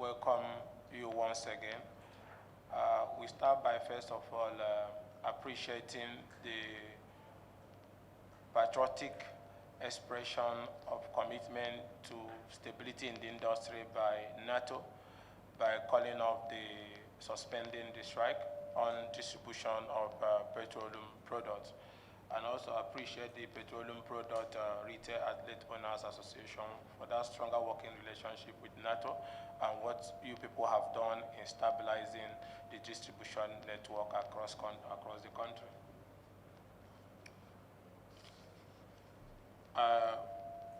welcome you once again. We start by first of all appreciating the patriotic expression of commitment to stability in the industry by NARTO by calling off suspending the strike on distribution of petroleum products. And also appreciate the Petroleum Product Retail Athlete Owners Association for that stronger working relationship with NATO and what you people have done in stabilizing the distribution network across the country.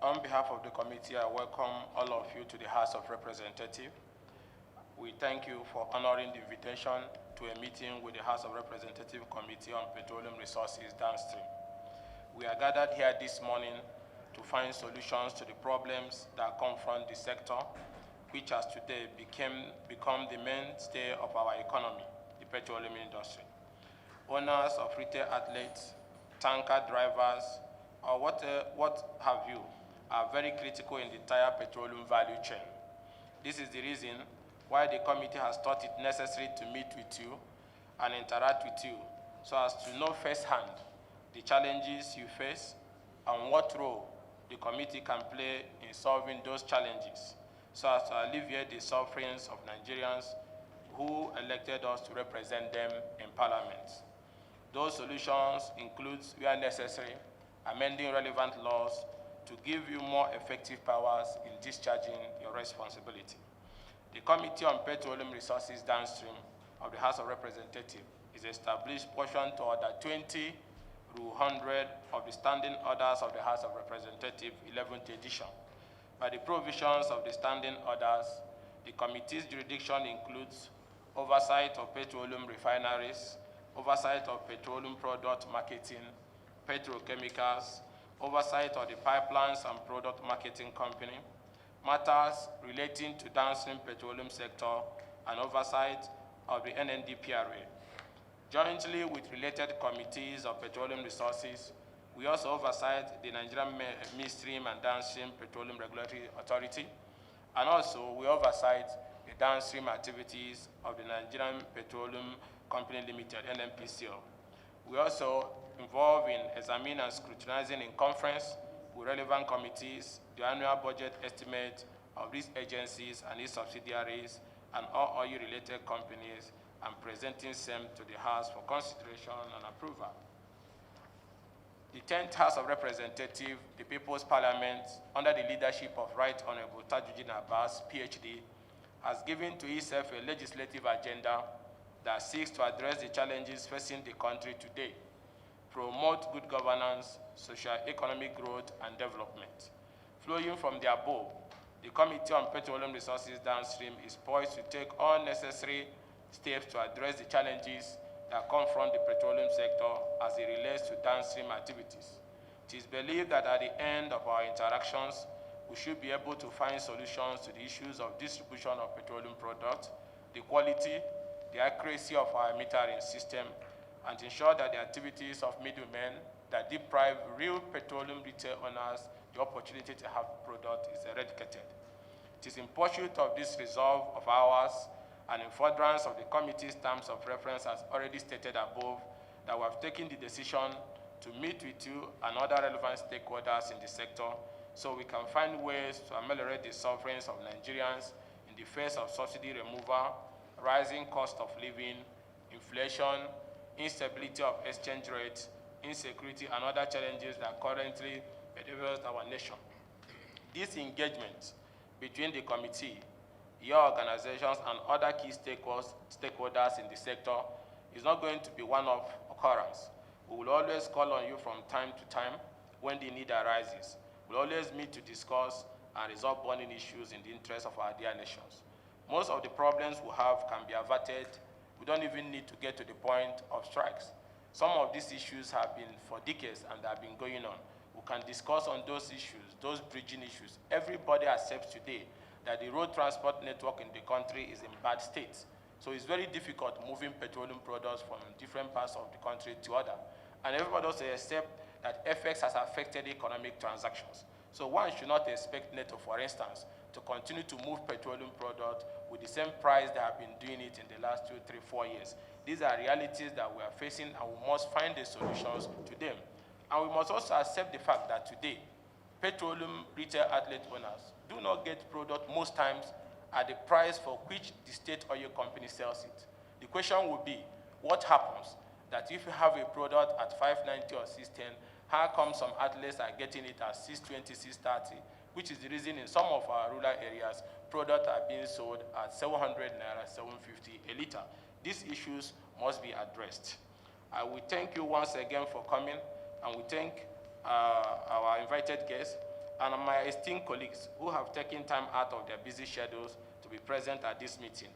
On behalf of the committee, I welcome all of you to the House of Representatives. We thank you for honoring the invitation to a meeting with the House of Representatives Committee on Petroleum Resources Downstream. We are gathered here this morning to find solutions to the problems that confront the sector, which has today become the mainstay of our economy, the petroleum industry. Owners of retail outlets, tanker drivers, or what have you, are very critical in the entire petroleum value chain. This is the reason why the committee has thought it necessary to meet with you and interact with you so as to know firsthand the challenges you face and what role the committee can play in solving those challenges so as to alleviate the sufferings of Nigerians who elected us to represent them in Parliament. Those solutions include, where necessary, amending relevant laws to give you more effective powers in discharging your responsibility. The Committee on Petroleum Resources Downstream of the House of Representatives is established pursuant to Order 20, Rule 100 of the Standing Orders of the House of Representatives, 11th edition. By the provisions of the Standing Orders, the Committee's jurisdiction includes oversight of petroleum refineries, oversight of petroleum product marketing, petrochemicals, oversight of the pipelines and product marketing company, matters relating to downstream petroleum sector, and oversight of the NNDPRA. Jointly with related committees of petroleum resources, we also oversight the Nigerian Midstream and Downstream Petroleum Regulatory Authority, and also we oversight the downstream activities of the Nigerian Petroleum Company Limited, NNPCL. We also involved in examining and scrutinizing in conference with relevant committees the annual budget estimate of these agencies and its subsidiaries and all oil-related companies and presenting them to the House for consideration and approval. The 10th House of Representatives, the People's Parliament, under the leadership of Right Honorable Tajuddin Abbas, PhD, has given to itself a legislative agenda that seeks to address the challenges facing the country today, promote good governance, socio-economic growth, and development. Flowing from the above, the Committee on Petroleum Resources Downstream is poised to take all necessary steps to address the challenges that confront the petroleum sector as it relates to downstream activities. It is believed that at the end of our interactions, we should be able to find solutions to the issues of distribution of petroleum products, the quality, the accuracy of our metering system, and ensure that the activities of middlemen that deprive real petroleum retail owners the opportunity to have product is eradicated. It is in pursuit of this resolve of ours and in furtherance of the committee's terms of reference as already stated above that we have taken the decision to meet with you and other relevant stakeholders in the sector so we can find ways to ameliorate the sufferings of Nigerians in the face of subsidy removal, rising cost of living, inflation, instability of exchange rates, insecurity, and other challenges that currently bedevils our nation. This engagement between the committee, your organizations, and other key stakeholders in the sector is not going to be one-off occurrence. We will always call on you from time to time when the need arises. We'll always meet to discuss and resolve burning issues in the interest of our dear nations. Most of the problems we have can be averted. We don't even need to get to the point of strikes. Some of these issues have been for decades and have been going on. We can discuss on those issues, those bridging issues. Everybody accepts today that the road transport network in the country is in bad state. So it's very difficult moving petroleum products from different parts of the country to other. And everybody also accepts that FX has affected economic transactions. So one should not expect NATO, for instance, to continue to move petroleum product with the same price they have been doing it in the last 2, 3, 4 years. These are realities that we are facing, and we must find the solutions to them. And we must also accept the fact that today, petroleum retail outlet owners do not get product most times at the price for which the state oil company sells it. The question would be, what happens that if you have a product at 590 or 610, how come some outlets are getting it at 620, 630, which is the reason in some of our rural areas, products are being sold at 700 naira, 750 a liter. These issues must be addressed. I will thank you once again for coming, and we thank our invited guests and my esteemed colleagues who have taken time out of their busy schedules to be present at this meeting.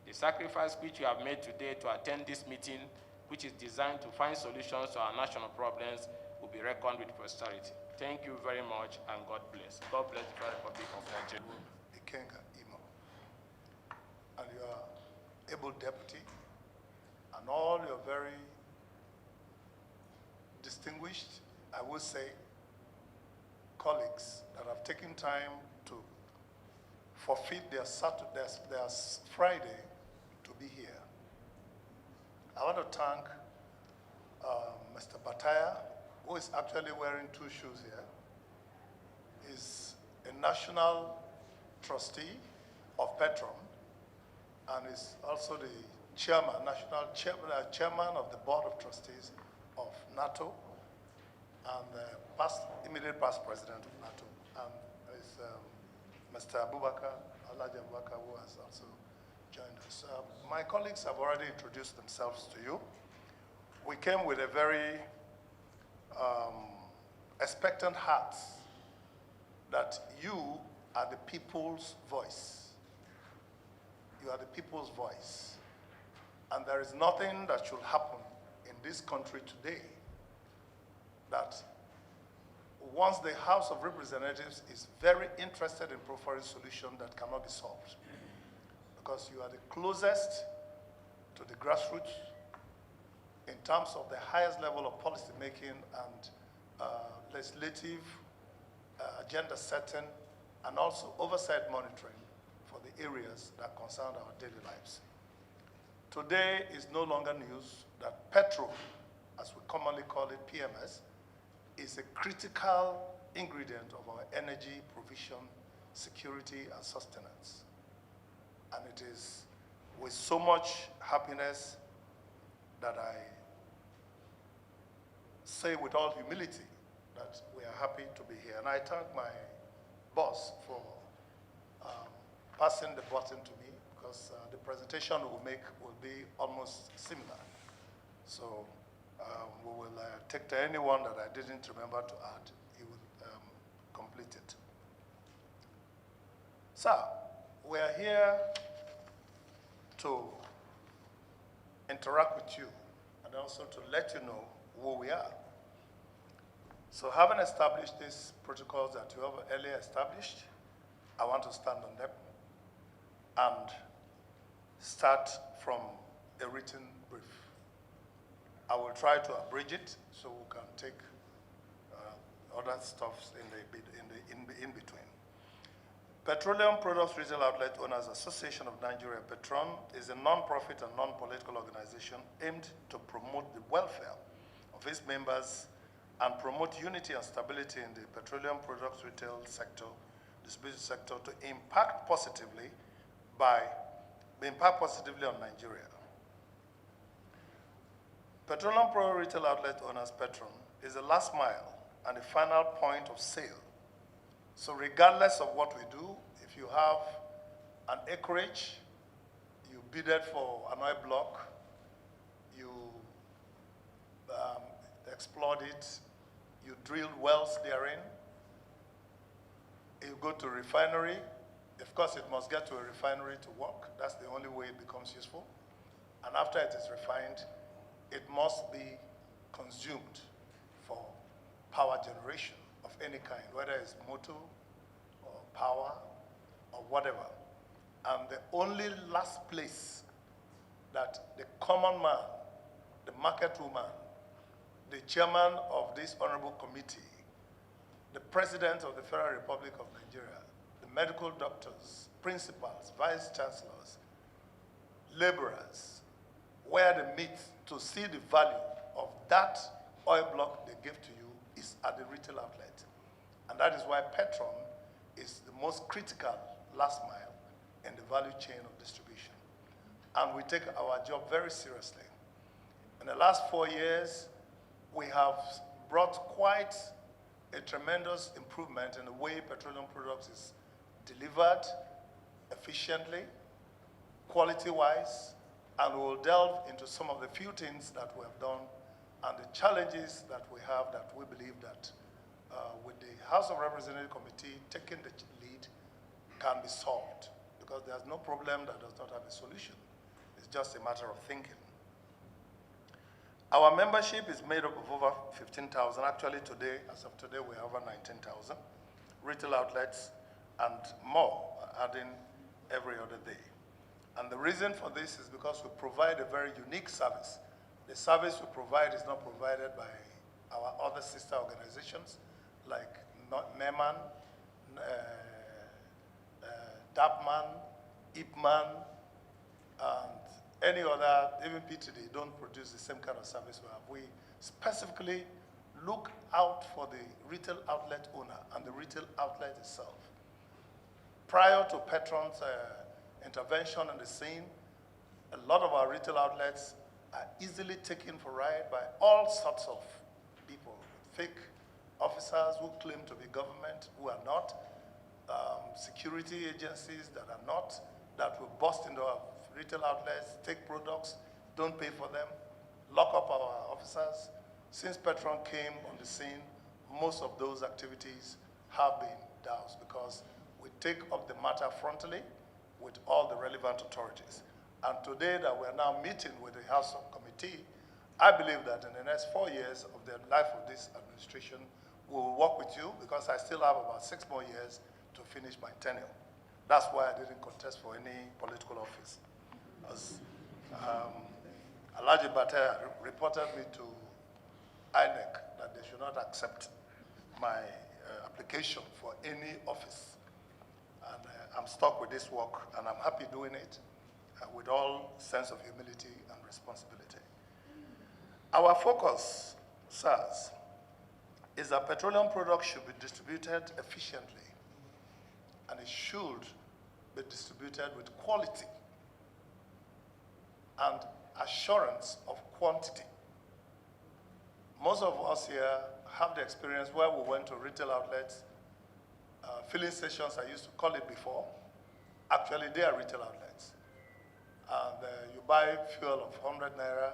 The sacrifice which you have made today to attend this meeting, which is designed to find solutions to our national problems, will be reckoned with posterity. Thank you very much, and God bless. God bless the Republic of Nigeria. Ikenga Imo, and your able deputy, and all your very distinguished, I would say, colleagues that have taken time to forfeit their Friday to be here. I want to thank Mr. Bataya, who is actually wearing two shoes here. He's a national trustee of Petron, and is also the chairman of the board of trustees of NARTO, and immediate past president of NATO. And is Mr. Alhaji Abubakar, who has also joined us. My colleagues have already introduced themselves to you. We came with a very expectant heart that you are the people's voice. You are the people's voice. And there is nothing that should happen in this country today that once the House of Representatives is very interested in providing solutions that cannot be solved. Because you are the closest to the grassroots in terms of the highest level of policy making and legislative agenda setting, and also oversight monitoring for the areas that concern our daily lives. Today is no longer news that petrol, as we commonly call it, PMS, is a critical ingredient of our energy provision, security, and sustenance. And it is with so much happiness that I say with all humility that we are happy to be here. And I thank my boss for passing the baton to me, because the presentation we'll make will be almost similar. So we will take to anyone that I didn't remember to add. He will complete it. So, we are here to interact with you and also to let you know who we are. So having established these protocols that you have earlier established, I want to stand on them and start from a written brief. I will try to abridge it so we can take other stuffs in between. Petroleum Products Retail Outlet Owners Association of Nigeria, Petron, is a non-profit and non-political organization aimed to promote the welfare of its members and promote unity and stability in the petroleum products retail sector, distribution sector, to impact positively on Nigeria. Petroleum Product Retail Outlet Owners, Petron, is the last mile and the final point of sale. So regardless of what we do, if you have an acreage, you bidded for an oil block, you explored it, you drilled wells therein, you go to a refinery. Of course, it must get to a refinery to work. That's the only way it becomes useful. And after it is refined, it must be consumed for power generation of any kind, whether it's motor or power or whatever. And the only last place that the common man, the market woman, the chairman of this honorable committee, the President of the Federal Republic of Nigeria, the medical doctors, principals, vice chancellors, laborers, where they meet to see the value of that oil block they give to you is at the retail outlet. And that is why Petron is the most critical last mile in the value chain of distribution. And we take our job very seriously. In the last 4 years, we have brought quite a tremendous improvement in the way petroleum products is delivered efficiently, quality-wise, and we will delve into some of the few things that we have done and the challenges that we have that we believe that with the House of Representatives Committee taking the lead can be solved, because there's no problem that does not have a solution. It's just a matter of thinking. Our membership is made up of over 15,000. Actually today, as of today, we have over 19,000 retail outlets and more adding every other day. And the reason for this is because we provide a very unique service. The service we provide is not provided by our other sister organizations like NEMAN, DAPMAN, IPMAN, and any other, even PTD, don't produce the same kind of service we have. We specifically look out for the retail outlet owner and the retail outlet itself. Prior to Petron's intervention on the scene, a lot of our retail outlets are easily taken for ride by all sorts of people, fake officers who claim to be government, who are not, security agencies that are not, that will bust into our retail outlets, take products, don't pay for them, lock up our officers. Since Petron came on the scene, most of those activities have been doused because we take up the matter frontally with all the relevant authorities. And today that we are now meeting with the House of Committee, I believe that in the next 4 years of the life of this administration, we will work with you because I still have about 6 more years to finish my tenure. That's why I didn't contest for any political office. As Alhaji Bate reported me to INEC that they should not accept my application for any office. And I'm stuck with this work, and I'm happy doing it with all sense of humility and responsibility. Our focus, sirs, is that petroleum products should be distributed efficiently, and it should be distributed with quality and assurance of quantity. Most of us here have the experience where we went to retail outlets, filling stations I used to call it before. Actually, they are retail outlets. And you buy fuel of 100 naira,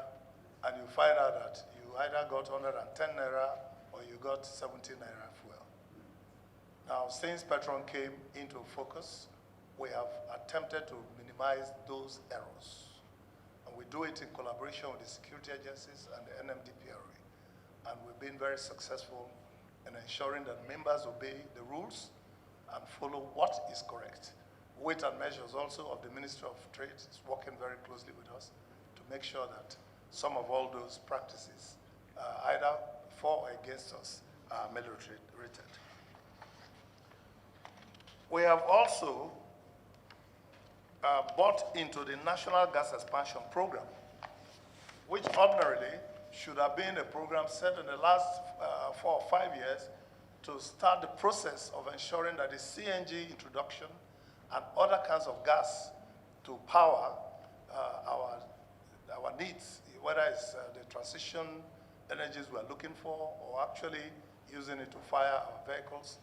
and you find out that you either got 110 naira or you got 70 naira fuel. Now, since Petron came into focus, we have attempted to minimize those errors. And we do it in collaboration with the security agencies and the NMDPRA. And we've been very successful in ensuring that members obey the rules and follow what is correct. Weight and measures also of the Ministry of Trade is working very closely with us to make sure that some of all those practices, either for or against us, are ameliorated. We have also bought into the National Gas Expansion Program, which ordinarily should have been a program set in the last 4 or 5 years to start the process of ensuring that the CNG introduction and other kinds of gas to power our needs, whether it's the transition energies we're looking for or actually using it to fire our vehicles.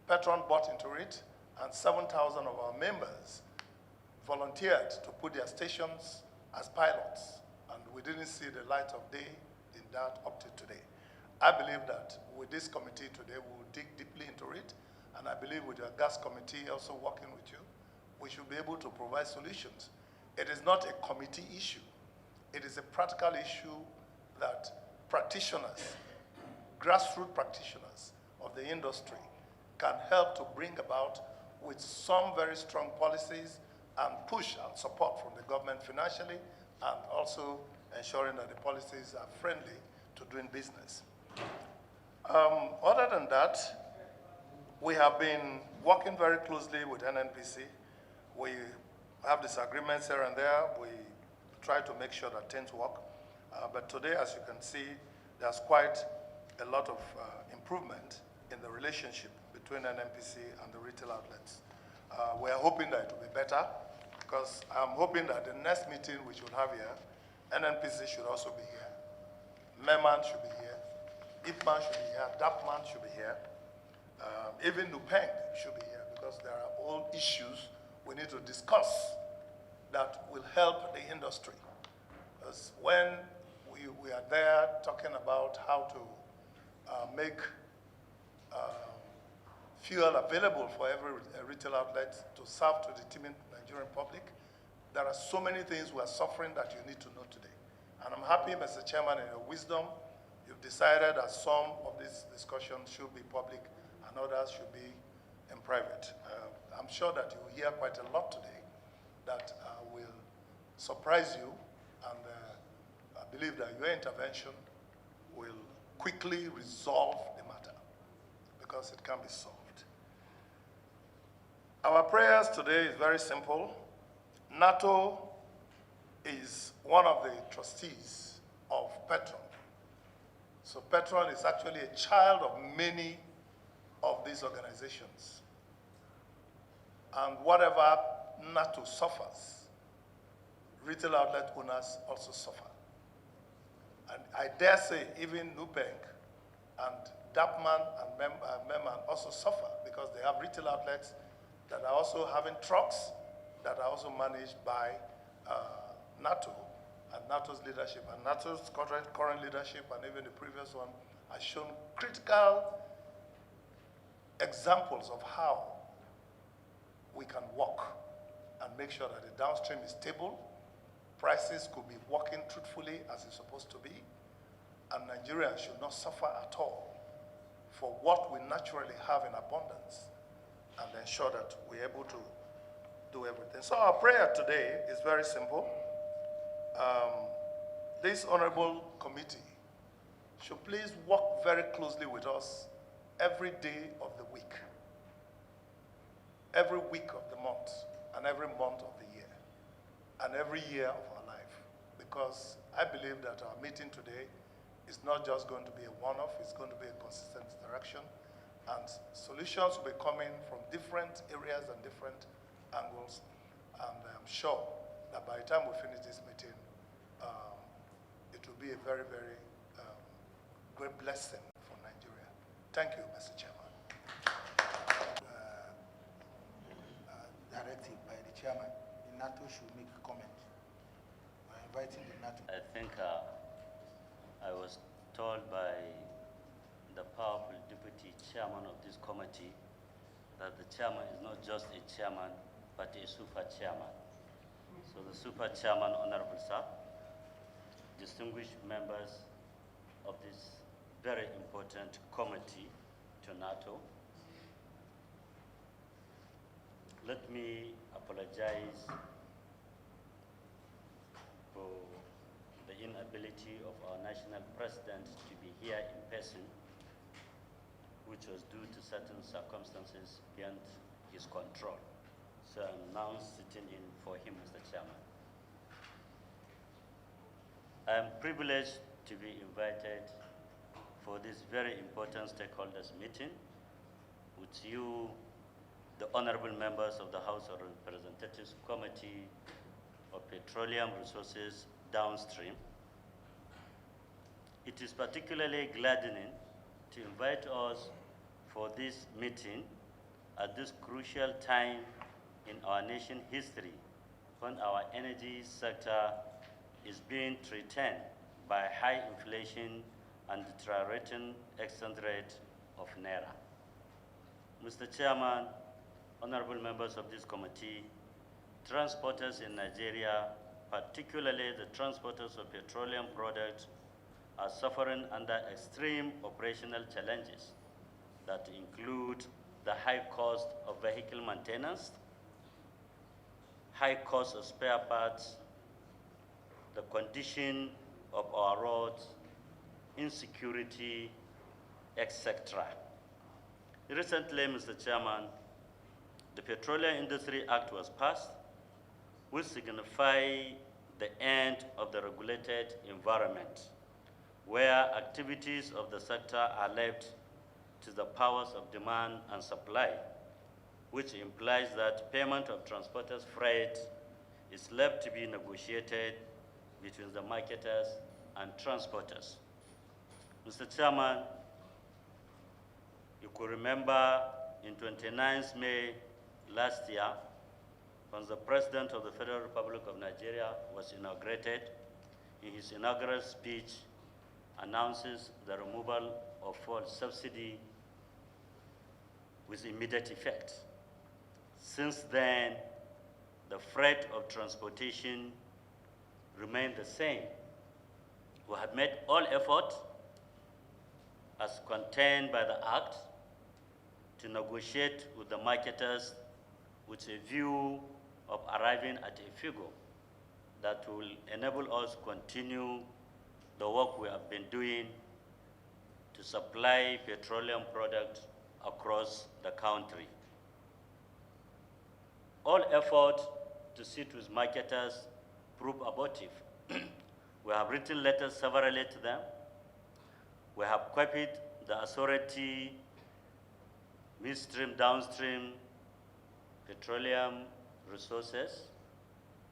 Petron bought into it, and 7,000 of our members volunteered to put their stations as pilots, and we didn't see the light of day in that up to today. I believe that with this committee today, we will dig deeply into it, and I believe with your gas committee also working with you, we should be able to provide solutions. It is not a committee issue. It is a practical issue that practitioners, grassroots practitioners of the industry can help to bring about with some very strong policies and push and support from the government financially, and also ensuring that the policies are friendly to doing business. Other than that, We have been working very closely with NNPC. We have disagreements here and there. We try to make sure that things work. But today, as you can see, there's quite a lot of improvement in the relationship between NNPC and the retail outlets. We are hoping that it will be better, because I'm hoping that the next meeting we should have here, NNPC should also be here. MEMAN should be here. IPMAN should be here. DAPMAN should be here. Even NUPENG should be here, because there are all issues we need to discuss that will help the industry. Because when we are there talking about how to make fuel available for every retail outlet to serve to the teeming Nigerian public, there are so many things we are suffering that you need to know today. And I'm happy, Mr. Chairman, in your wisdom, you've decided that some of these discussions should be public and others should be in private. I'm sure that you will hear quite a lot today that will surprise you, and I believe that your intervention will quickly resolve the matter, because it can be solved. Our prayers today is very simple. NARTO is one of the trustees of Petron. So Petron is actually a child of many of these organizations. And whatever NARTO suffers, retail outlet owners also suffer. And I dare say even NUPENG and DAPMAN and MEMAN also suffer, because they have retail outlets that are also having trucks that are also managed by NARTO and NARTO's leadership. And NARTO's current leadership and even the previous one has shown critical examples of how we can work and make sure that the downstream is stable, prices could be working truthfully as it's supposed to be, and Nigerians should not suffer at all for what we naturally have in abundance, and ensure that we're able to do everything. So our prayer today is very simple. This honorable committee should please work very closely with us every day of the week, every week of the month, and every month of the year, and every year of our life. Because I believe that our meeting today is not just going to be a one-off, it's going to be a consistent interaction, and solutions will be coming from different areas and different angles. And I'm sure that by the time we finish this meeting, it will be a very, very great blessing for Nigeria. Thank you, Mr. Chairman. Directive by the chairman, the NARTO should make a comment. We're inviting the NARTO. I think I was told by the powerful deputy chairman of this committee that the chairman is not just a chairman, but a super chairman. So the super chairman, Honorable Sir, distinguished members of this very important committee to NARTO, let me apologize for the inability of our national president to be here in person, which was due to certain circumstances beyond his control. So I'm now sitting in for him, Mr. Chairman. I am privileged to be invited for this very important stakeholders meeting with you, the honorable members of the House of Representatives Committee of Petroleum Resources Downstream. It is particularly gladdening to invite us for this meeting at this crucial time in our nation's history, when our energy sector is being threatened by high inflation and deteriorating exchange rate of Naira. Mr. Chairman, honorable members of this committee, transporters in Nigeria, particularly the transporters of petroleum products, are suffering under extreme operational challenges that include the high cost of vehicle maintenance, high cost of spare parts, the condition of our roads, insecurity, etc. Recently, Mr. Chairman, the Petroleum Industry Act was passed, which signifies the end of the regulated environment, where activities of the sector are left to the powers of demand and supply, which implies that payment of transporters' freight is left to be negotiated between the marketers and transporters. Mr. Chairman, you could remember in 29th May last year, when the President of the Federal Republic of Nigeria was inaugurated, in his inaugural speech announces the removal of fuel subsidy with immediate effect. Since then, the freight of transportation remained the same. We have made all effort as contained by the Act to negotiate with the marketers with a view of arriving at a figure that will enable us to continue the work we have been doing to supply petroleum products across the country. All effort to sit with marketers prove abortive. We have written letters severally to them. We have copied the authority, midstream, downstream, petroleum resources.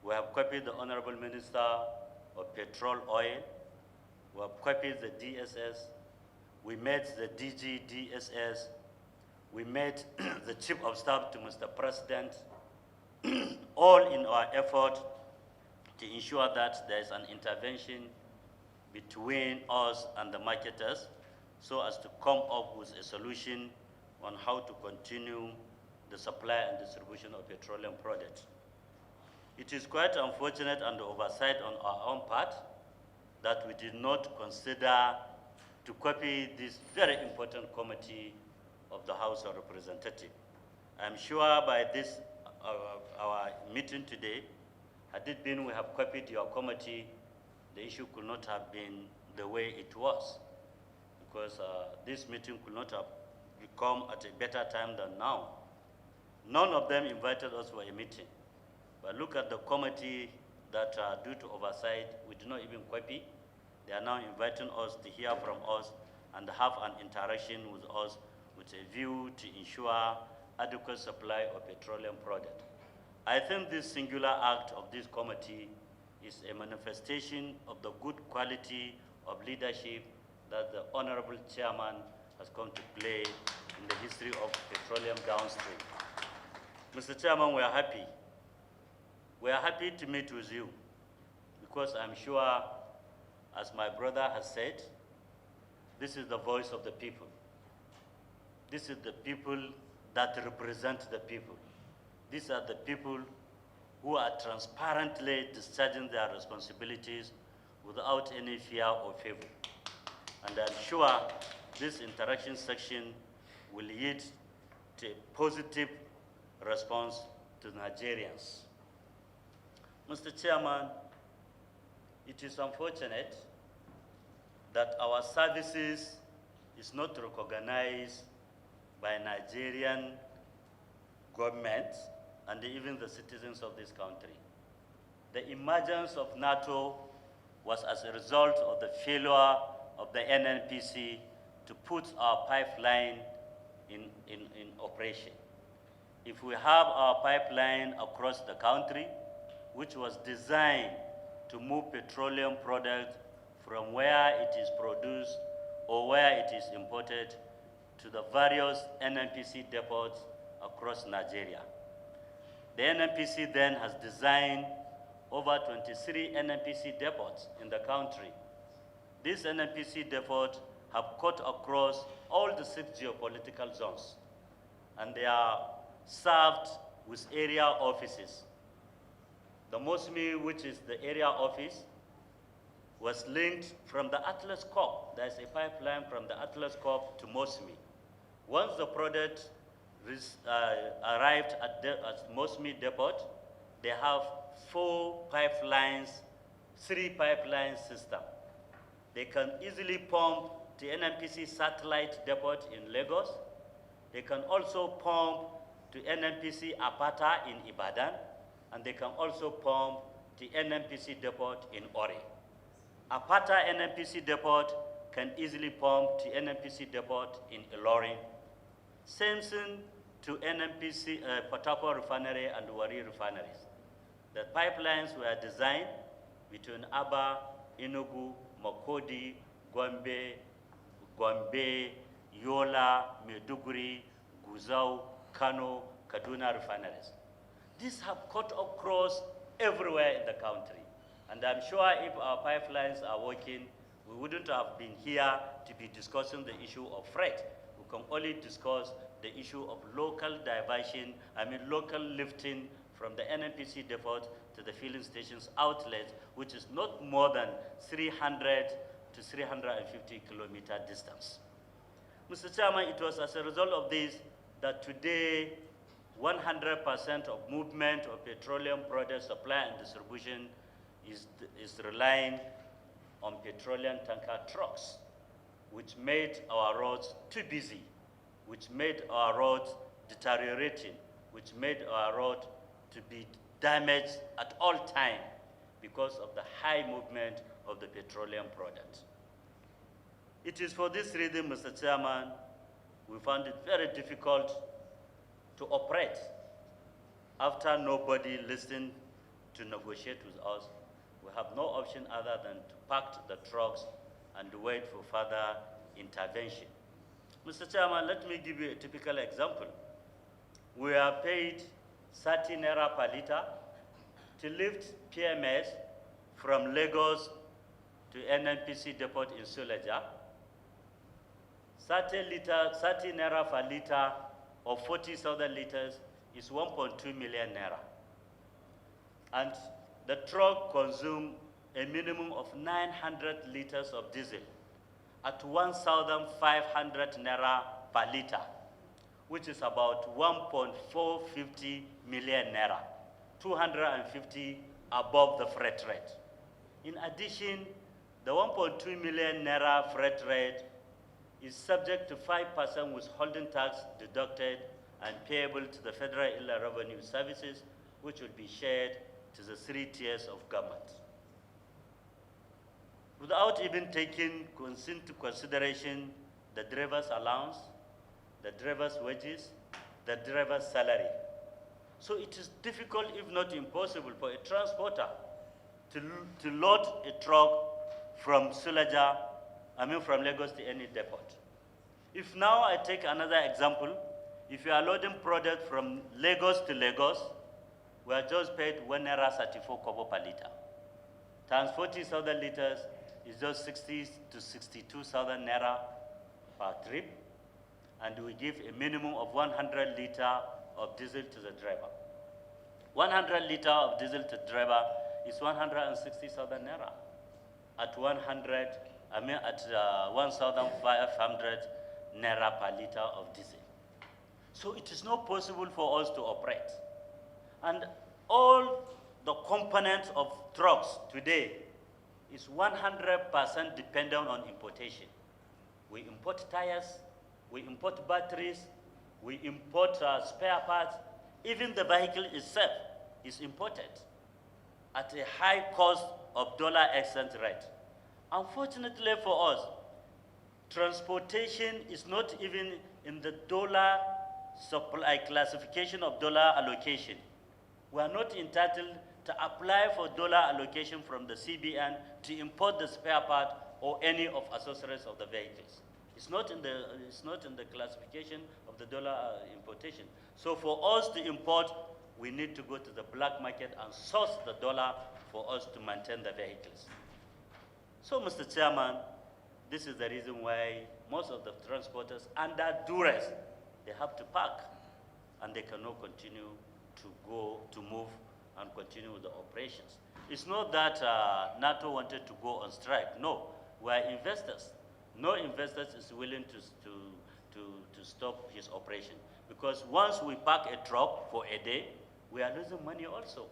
We have copied the Honorable Minister of Petrol Oil. We have copied the DSS. We met the DG DSS. We met the Chief of Staff to Mr. President, all in our effort to ensure that there is an intervention between us and the marketers so as to come up with a solution on how to continue the supply and distribution of petroleum products. It is quite unfortunate and oversight on our own part that we did not consider to copy this very important committee of the House of Representatives. I'm sure by this, our meeting today, had it been we have copied your committee, the issue could not have been the way it was, because this meeting could not have come at a better time than now. None of them invited us for a meeting. But look at the committee that due to oversight, we do not even copy. They are now inviting us to hear from us and have an interaction with us with a view to ensure adequate supply of petroleum product. I think this singular act of this committee is a manifestation of the good quality of leadership that the Honorable Chairman has come to play in the history of petroleum downstream. Mr. Chairman, we are happy. We are happy to meet with you because I'm sure, as my brother has said, this is the voice of the people. This is the people that represent the people. These are the people who are transparently discharging their responsibilities without any fear or favor. And I'm sure this interaction section will lead to a positive response to Nigerians. Mr. Chairman, it is unfortunate that our services is not recognized by Nigerian government and even the citizens of this country. The emergence of NARTO was as a result of the failure of the NNPC to put our pipeline in operation. If we have our pipeline across the country, which was designed to move petroleum product from where it is produced or where it is imported to the various NNPC depots across Nigeria. The NNPC then has designed over 23 NNPC depots in the country. These NNPC depots have cut across all the 6 geopolitical zones, and they are served with area offices. The MOSMI, which is the area office, was linked from the Atlas Corp. There's a pipeline from the Atlas Corp to MOSMI. Once the product arrived at MOSMI depot, they have 4 pipelines, 3 pipeline system. They can easily pump to NNPC satellite depot in Lagos. They can also pump to NNPC Apata in Ibadan, and they can also pump to NNPC depot in Ore. Apata NNPC depot can easily pump to NNPC depot in Ilorin. Same thing to NNPC Port Harcourt refinery and Wari refineries. The pipelines were designed between Aba, Enugu, Makodi, Gombe, Yola, Maiduguri, Gusau, Kano, Kaduna refineries. These have cut across everywhere in the country. And I'm sure if our pipelines are working, we wouldn't have been here to be discussing the issue of freight. We can only discuss the issue of local diversion, local lifting from the NNPC depot to the filling stations outlet, which is not more than 300 to 350 kilometer distance. Mr. Chairman, it was as a result of this that today 100% of movement of petroleum product supply and distribution is relying on petroleum tanker trucks, which made our roads too busy, which made our roads deteriorating, which made our road to be damaged at all times because of the high movement of the petroleum products. It is for this reason, Mr. Chairman, we found it very difficult to operate after nobody listened to negotiate with us. We have no option other than to park the trucks and wait for further intervention. Mr. Chairman, let me give you a typical example. We are paid 30 naira per liter to lift PMS from Lagos to NNPC depot in Suleja. 30 naira per liter or 40,000 liters is 1.2 million naira. And the truck consumes a minimum of 900 liters of diesel at 1,500 naira per liter, which is about 1.450 million naira, 250 above the freight rate. In addition, the 1.2 million naira freight rate is subject to 5% withholding tax deducted and payable to the Federal Inland Revenue Services, which will be shared to the 3 tiers of government. Without even taking into consideration the driver's allowance, the driver's wages, the driver's salary. So it is difficult, if not impossible, for a transporter to load a truck from Suleja, from Lagos to any depot. If now I take another example, if you are loading product from Lagos to Lagos, we are just paid 1 naira 34 kobo per liter. Times 40,000 liters is just 60 to 62,000 naira per trip, and we give a minimum of 100 liter of diesel to the driver. 100 liter of diesel to driver is 160,000 naira. At 1,500 naira per liter of diesel. So it is not possible for us to operate. And all the components of trucks today is 100% dependent on importation. We import tires, we import batteries, we import spare parts. Even the vehicle itself is imported at a high cost of dollar exchange rate. Unfortunately for us, transportation is not even in the dollar supply classification of dollar allocation. We are not entitled to apply for dollar allocation from the CBN to import the spare part or any of accessories of the vehicles. It's not in the classification of the dollar importation. So for us to import, we need to go to the black market and source the dollar for us to maintain the vehicles. So, Mr. Chairman, this is the reason why most of the transporters, under duress, they have to park, and they cannot continue to move and continue with the operations. It's not that NARTO wanted to go on strike. No, we are investors. No investor is willing to stop his operation, because once we park a truck for a day, we are losing money also.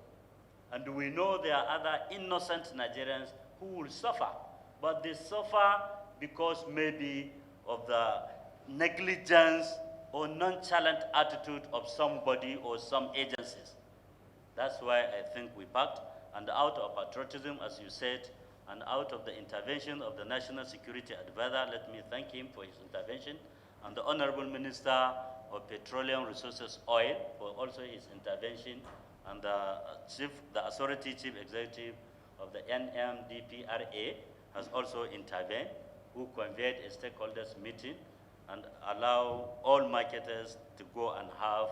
And we know there are other innocent Nigerians who will suffer, but they suffer because maybe of the negligence or nonchalant attitude of somebody or some agencies. That's why I think we packed, and out of patriotism, as you said, and out of the intervention of the National Security Advisor, let me thank him for his intervention, and the Honorable Minister of Petroleum Resources Oil for also his intervention, and the Authority Chief Executive of the NMDPRA has also intervened, who convened a stakeholders meeting and allow all marketers to go and have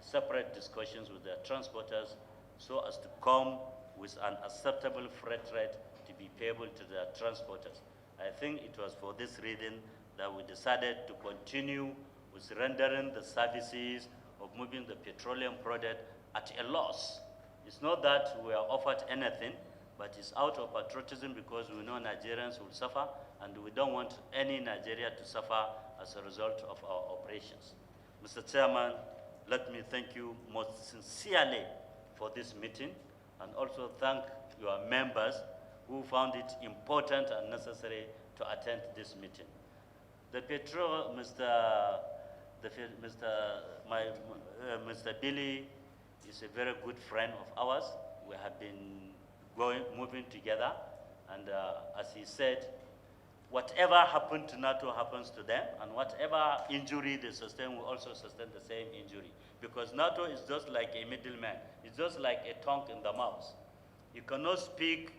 separate discussions with their transporters so as to come with an acceptable freight rate to be payable to their transporters. I think it was for this reason that we decided to continue with rendering the services of moving the petroleum product at a loss. It's not that we are offered anything, but it's out of patriotism because we know Nigerians will suffer, and we don't want any Nigeria to suffer as a result of our operations. Mr. Chairman, let me thank you most sincerely for this meeting, and also thank your members who found it important and necessary to attend this meeting. Mr. Billy is a very good friend of ours. We have been moving together, and as he said, whatever happened to NATO happens to them, and whatever injury they sustain will also sustain the same injury. Because NATO is just like a middleman. It's just like a tongue in the mouth. You cannot speak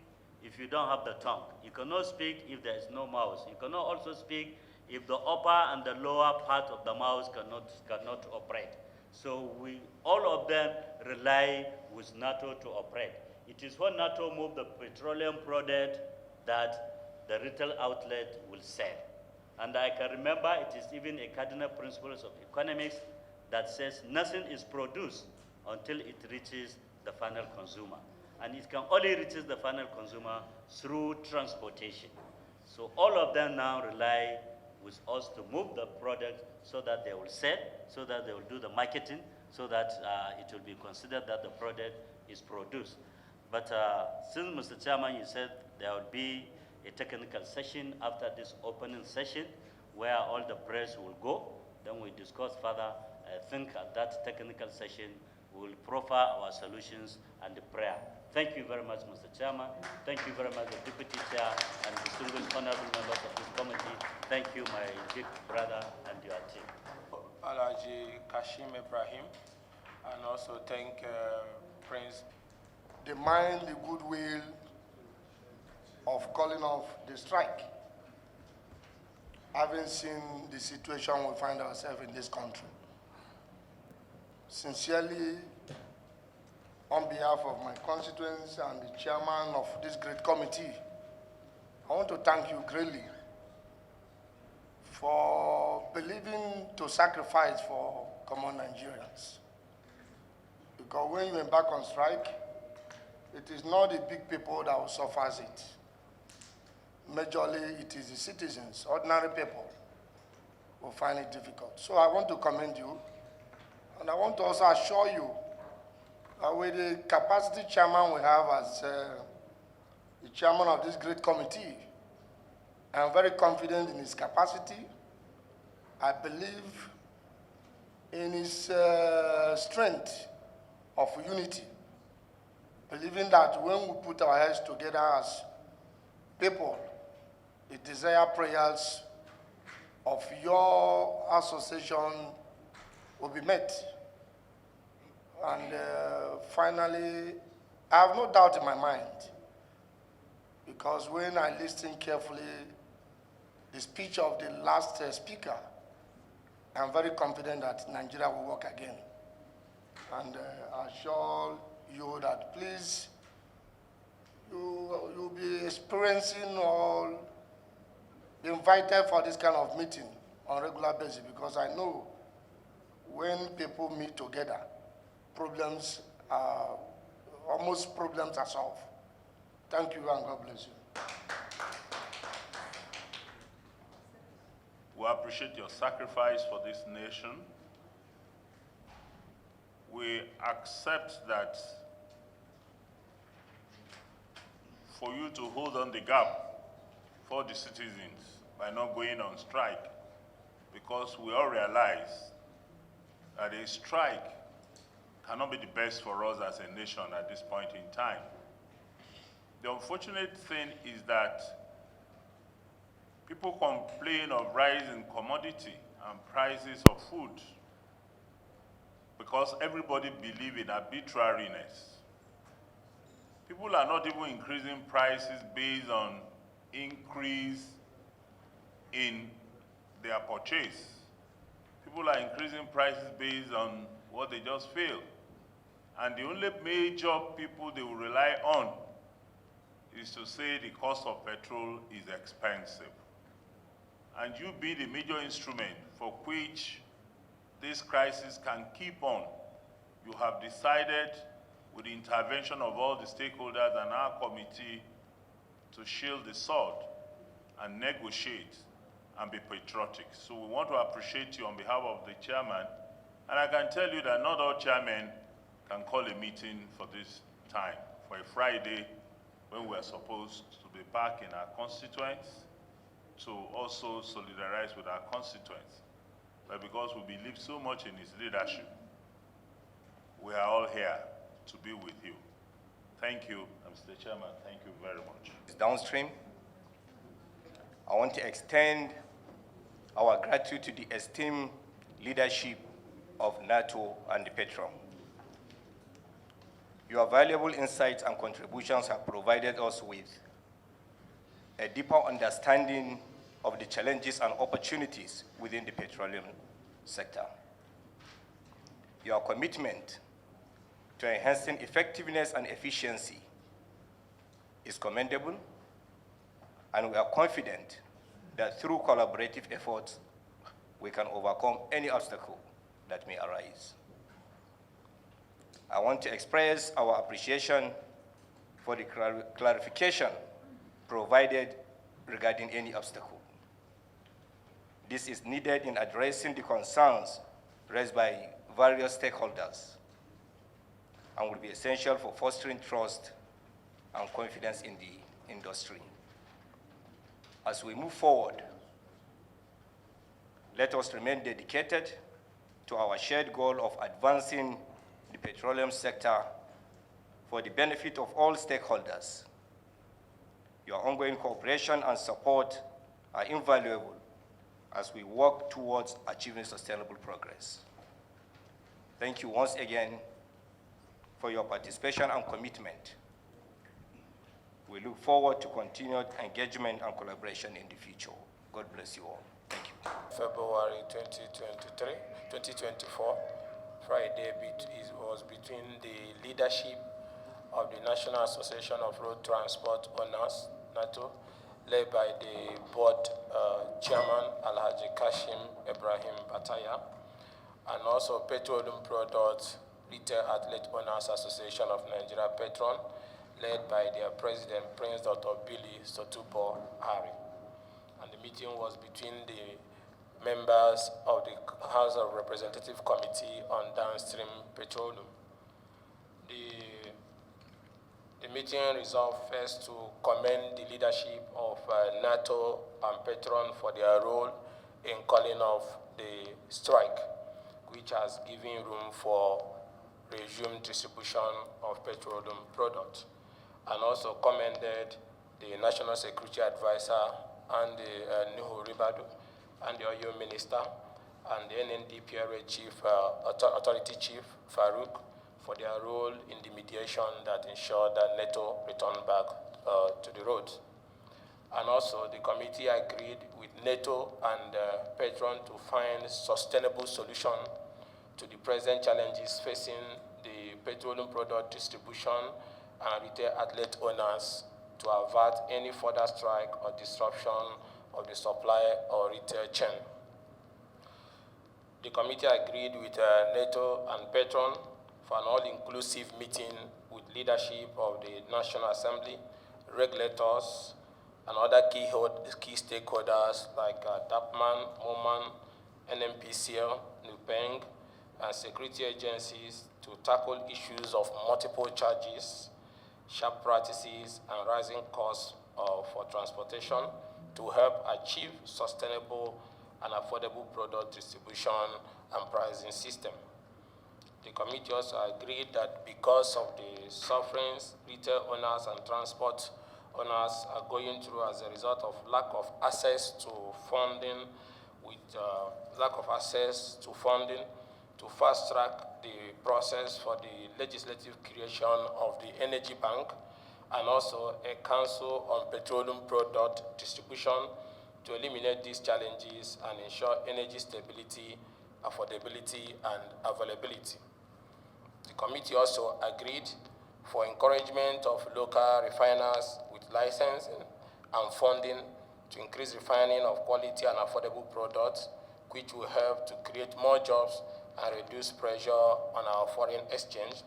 if you don't have the tongue. You cannot speak if there is no mouth. You cannot also speak if the upper and the lower part of the mouth cannot operate. So all of them rely with NATO to operate. It is when NATO moves the petroleum product that the retail outlet will sell. And I can remember it is even a cardinal principle of economics that says nothing is produced until it reaches the final consumer. And it can only reach the final consumer through transportation. So all of them now rely with us to move the product so that they will sell, so that they will do the marketing, so that it will be considered that the product is produced. But since Mr. Chairman, you said there will be a technical session after this opening session where all the press will go, then we discuss further. I think at that technical session, we will proffer our solutions and the prayer. Thank you very much, Mr. Chairman. Thank you very much, the Deputy Chair and distinguished honorable members of this committee. Thank you, my big brother and your team. Alhaji Kashim Ibrahim, and also thank Prince. They mind the goodwill of calling off the strike, having seen the situation we find ourselves in this country. Sincerely, on behalf of my constituents and the chairman of this great committee, I want to thank you greatly for believing to sacrifice for common Nigerians. Because when you embark on strike, it is not the big people that will suffer it. Majorly, it is the citizens, ordinary people, who find it difficult. So I want to commend you, and I want to also assure you that with the capacity chairman we have as the chairman of this great committee, I am very confident in his capacity. I believe in his strength of unity, believing that when we put our heads together as people, the desired prayers of your association will be met. And finally, I have no doubt in my mind, because when I listened carefully the speech of the last speaker, I'm very confident that Nigeria will work again. And I assure you that please, you'll be experiencing or be invited for this kind of meeting on a regular basis, because I know when people meet together, almost problems are solved. Thank you, and God bless you. We appreciate your sacrifice for this nation. We accept that for you to hold on the gap for the citizens by not going on strike, because we all realize that a strike cannot be the best for us as a nation at this point in time. The unfortunate thing is that people complain of rise in commodity and prices of food because everybody believes in arbitrariness. People are not even increasing prices based on increase in their purchase. People are increasing prices based on what they just feel. And the only major people they will rely on is to say the cost of petrol is expensive. And you be the major instrument for which this crisis can keep on. You have decided, with the intervention of all the stakeholders and our committee, to shield the sword and negotiate and be patriotic. So we want to appreciate you on behalf of the chairman. And I can tell you that not all chairmen can call a meeting for this time, for a Friday when we're supposed to be back in our constituents, to also solidarize with our constituents. But because we believe so much in his leadership, we are all here to be with you. Thank you, Mr. Chairman. Thank you very much. Downstream, I want to extend our gratitude to the esteemed leadership of NATO and the Petron. Your valuable insights and contributions have provided us with a deeper understanding of the challenges and opportunities within the petroleum sector. Your commitment to enhancing effectiveness and efficiency is commendable, and we are confident that through collaborative efforts, we can overcome any obstacle that may arise. I want to express our appreciation for the clarification provided regarding any obstacle. This is needed in addressing the concerns raised by various stakeholders and will be essential for fostering trust and confidence in the industry. As we move forward, let us remain dedicated to our shared goal of advancing the petroleum sector for the benefit of all stakeholders. Your ongoing cooperation and support are invaluable as we work towards achieving sustainable progress. Thank you once again for your participation and commitment. We look forward to continued engagement and collaboration in the future. God bless you all. Thank you. February 2024, Friday was between the leadership of the National Association of Road Transport Owners, NATO, led by the board chairman, Alhaji Kashim Ibrahim Bataya, and also Petroleum Products Retail Athlete Owners Association of Nigeria, Petron, led by their president, Prince Dr. Billy Sotubo Hari. And the meeting was between the members of the House of Representatives Committee on Downstream Petroleum. The meeting resolved first to commend the leadership of NATO and Petron for their role in calling off the strike, which has given room for resumed distribution of petroleum products, and also commended the National Security Advisor and the Nuhu Ribadu and the Oyo Minister and the NNDPRA Chief, Authority Chief Farouk for their role in the mediation that ensured that NATO returned back to the roads. And also the committee agreed with NATO and Petron to find sustainable solution to the present challenges facing the petroleum product distribution and retail outlet owners to avert any further strike or disruption of the supply or retail chain. The committee agreed with NATO and Petron for an all-inclusive meeting with leadership of the National Assembly, regulators, and other key stakeholders like DAPMAN, MOMAN, NMPCL, NUPENG, and security agencies to tackle issues of multiple charges, sharp practices, and rising costs for transportation to help achieve sustainable and affordable product distribution and pricing system. The committee also agreed that because of the sufferings retail owners and transport owners are going through as a result of lack of access to funding, to fast-track the process for the legislative creation of the Energy Bank and also a council on petroleum product distribution to eliminate these challenges and ensure energy stability, affordability, and availability. The committee also agreed for encouragement of local refiners with licensing and funding to increase refining of quality and affordable products, which will help to create more jobs and reduce pressure on our foreign exchange.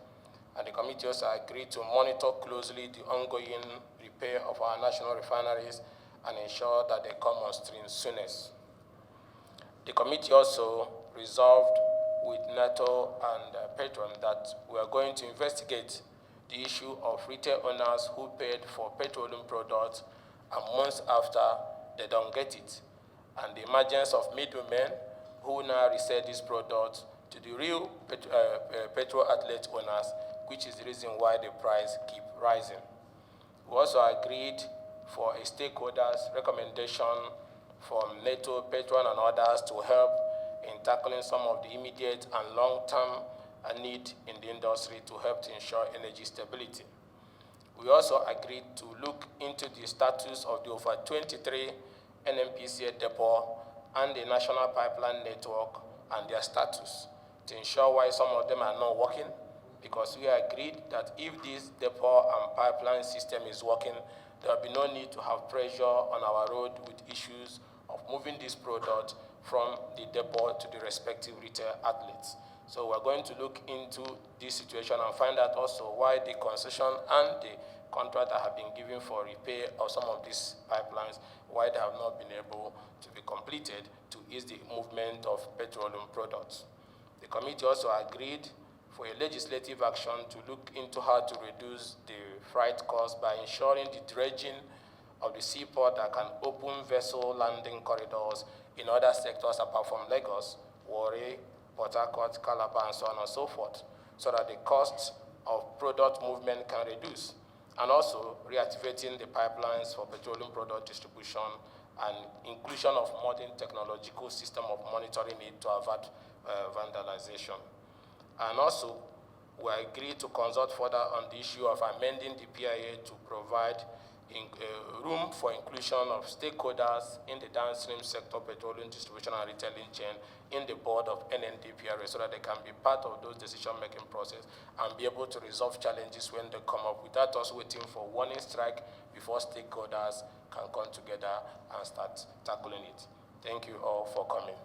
And the committee also agreed to monitor closely the ongoing repair of our national refineries and ensure that they come on stream soonest. The committee also resolved with NARTO and Petron that we are going to investigate the issue of retail owners who paid for petroleum products and months after they don't get it, and the emergence of middlemen who now resell these products to the real petrol outlet owners, which is the reason why the price keep rising. We also agreed for a stakeholders recommendation from NATO, Petron, and others to help in tackling some of the immediate and long-term need in the industry to help to ensure energy stability. We also agreed to look into the status of the over 23 NNPCL depot and the National Pipeline Network and their status to ensure why some of them are not working, because we agreed that if this depot and pipeline system is working, there will be no need to have pressure on our road with issues of moving this product from the depot to the respective retail outlets. So we're going to look into this situation and find out also why the concession and the contract that have been given for repair of some of these pipelines, why they have not been able to be completed to ease the movement of petroleum products. The committee also agreed for a legislative action to look into how to reduce the freight cost by ensuring the dredging of the seaport that can open vessel landing corridors in other sectors apart from Lagos, Warri, Port Harcourt, Calabar, and so on and so forth, so that the cost of product movement can reduce, and also reactivating the pipelines for petroleum product distribution and inclusion of modern technological system of monitoring it to avert vandalization. And also, we agreed to consult further on the issue of amending the PIA to provide room for inclusion of stakeholders in the downstream sector, petroleum distribution and retailing chain in the board of NNDPRA so that they can be part of those decision-making process and be able to resolve challenges when they come up without us waiting for warning strike before stakeholders can come together and start tackling it. Thank you all for coming.